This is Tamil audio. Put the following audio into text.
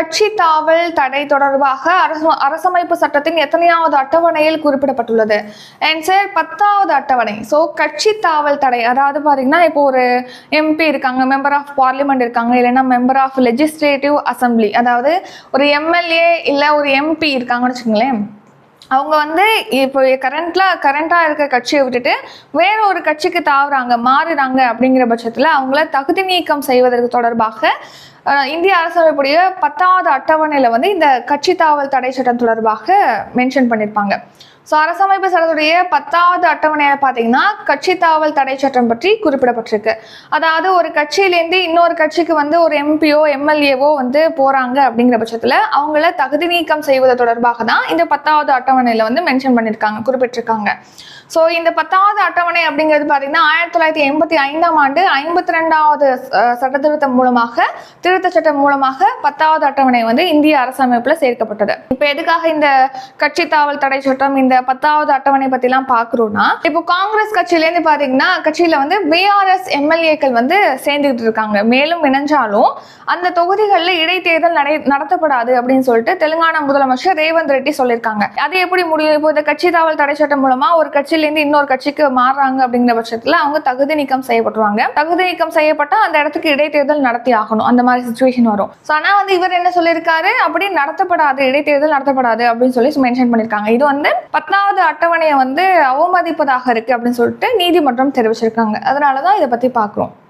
கட்சி தாவல் தடை தொடர்பாக அரசமைப்பு சட்டத்தின் எத்தனையாவது அட்டவணையில் குறிப்பிடப்பட்டுள்ளது? ஆன்சர் 10வது அட்டவணை. ஸோ கட்சி தாவல் தடை, அதாவது பார்த்தீங்கன்னா இப்போ ஒரு எம்பி இருக்காங்க, மெம்பர் ஆஃப் பார்லிமெண்ட் இருக்காங்க, இல்லைன்னா மெம்பர் ஆஃப் லெஜிஸ்லேட்டிவ் அசம்பிளி, அதாவது ஒரு எம்எல்ஏ இல்லை ஒரு எம்பி இருக்காங்கன்னு வச்சுக்கோங்களேன். அவங்க வந்து இப்போ கரண்டா இருக்க கட்சியை விட்டுட்டு வேற ஒரு கட்சிக்கு தாவுறாங்க, மாறுறாங்க. அப்படிங்கிற பட்சத்தில் அவங்கள தகுதி நீக்கம் செய்வதற்கு தொடர்பாக இந்திய அரசமைப்புடைய 10வது அட்டவணையில் வந்து இந்த கட்சி தாவல் தடை சட்டம் தொடர்பாக மென்ஷன் பண்ணியிருப்பாங்க. ஸோ அரசமைப்பு சட்டத்துடைய 10வது அட்டவணையில் பார்த்தீங்கன்னா கட்சி தாவல் தடை சட்டம் பற்றி குறிப்பிடப்பட்டிருக்கு. அதாவது ஒரு கட்சியிலேருந்து இன்னொரு கட்சிக்கு வந்து ஒரு எம்பியோ எம்எல்ஏவோ வந்து போறாங்க அப்படிங்கிற பட்சத்தில் அவங்கள தகுதி நீக்கம் செய்வது தொடர்பாக தான் இந்த 10வது அட்டவணையில் வந்து மென்ஷன் பண்ணியிருக்காங்க, குறிப்பிட்டிருக்காங்க. ஸோ இந்த 10வது அட்டவணை அப்படிங்கிறது பார்த்தீங்கன்னா 1985ஆம் ஆண்டு 52வது சட்டத்திருத்தம் மூலமாக, திருத்த சட்டம் மூலமாக 10வது அட்டவணை வந்து இந்திய அரசமைப்பில் சேர்க்கப்பட்டது. இப்போ எதுக்காக இந்த கட்சி தாவல் தடை சட்டம், இந்த 10வது அட்டவணை பற்றிலாம் பார்க்குறோம்னா, இப்போ காங்கிரஸ் கட்சியிலேருந்து பார்த்தீங்கன்னா கட்சியில் வந்து பிஆர்எஸ் எம்எல்ஏக்கள் வந்து சேர்ந்துக்கிட்டு இருக்காங்க. மேலும் இணைஞ்சாலும் அந்த தொகுதிகளில் இடைத்தேர்தல் நடத்தப்படாது அப்படின்னு சொல்லிட்டு தெலுங்கானா முதலமைச்சர் ரேவந்த் ரெட்டி சொல்லியிருக்காங்க. அது எப்படி முடியும்? இப்போ இந்த கட்சி தாவல் தடை சட்டம் மூலமா ஒரு கட்சியிலேருந்து இன்னொரு கட்சிக்கு மாறுறாங்க அப்படிங்கிற பட்சத்தில் அவங்க தகுதி நீக்கம் செய்யப்படுவாங்க. தகுதி நீக்கம் செய்யப்பட்டா அந்த இடத்துக்கு இடைத்தேர்தல் நடத்தி ஆகணும், அந்த மாதிரி சிச்சுவேஷன் வரும். ஸோ ஆனால் வந்து இவர் என்ன சொல்லியிருக்காரு, அப்படி நடத்தப்படாது, இடைத்தேர்தல் நடத்தப்படாது அப்படின்னு சொல்லி மென்ஷன் பண்ணியிருக்காங்க. இது வந்து 10வது அட்டவணையை வந்து அவமதிப்பதாக இருக்கு அப்படின்னு சொல்லிட்டு நீதிமன்றம் தெரிவிச்சிருக்காங்க. அதனாலதான் இதை பத்தி பார்க்கிறோம்.